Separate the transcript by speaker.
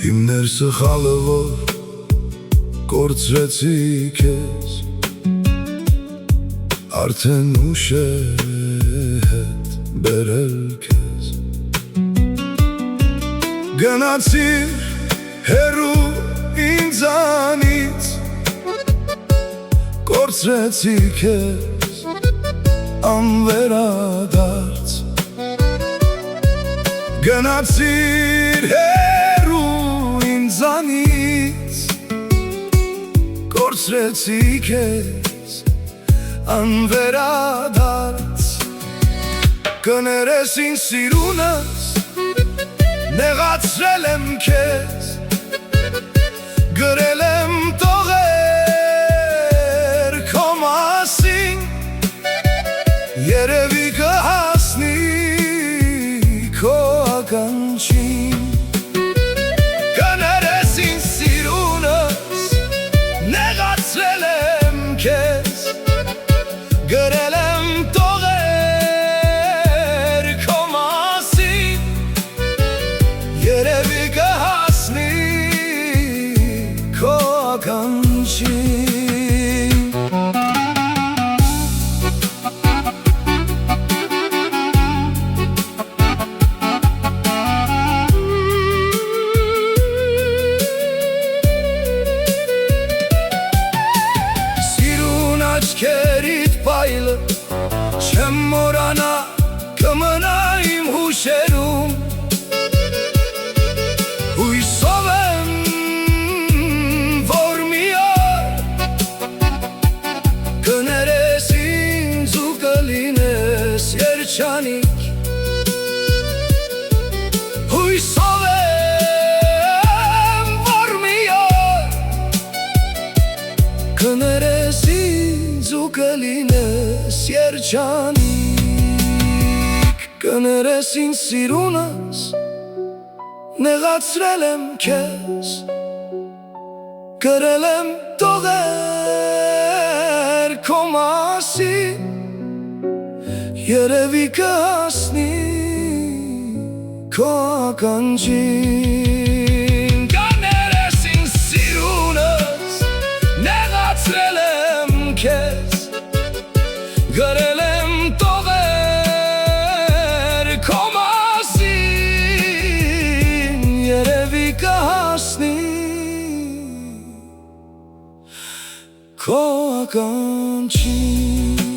Speaker 1: Հիմներ սխալը, որ կործրեցի քեզ, արդեն ուշ է հետ բերել քեզ։ Գնացիր հեռու ինձանից, կործրեցի քեզ անվերադարձ։ Գնացիր ինձանից, կործրեցի քեզ անվերադարձ։ Կներես ինձ սիրունս, նեղացրել եմ քեզ, գրել եմ տողեր քո մասին, երևի կհասնի քո ականջին։ Գրել եմ տողեր քո մասին, երևի կհասնի քո ականջին։ Սիրուն աչքերիդ պայլը չեմ մորանա, կմնա իմ հուշերում, հույսով եմ, որ մի օր կներես ինձ ու կլինես երջանիկ։ Հույսով եմ, որ մի օր կներես ինձ ու կլինես երջանիկ։ Կներես ինձ սիրունս, նեղացրել եմ քեզ, գրել եմ տողեր քո մասին, երևի կհասնի քո ականջին։ Կներես ինձ սիրունս, նեղացրել եմ քեզ, գրել եմ տողեր քո մասին, երևի կհասնի քո ականջին։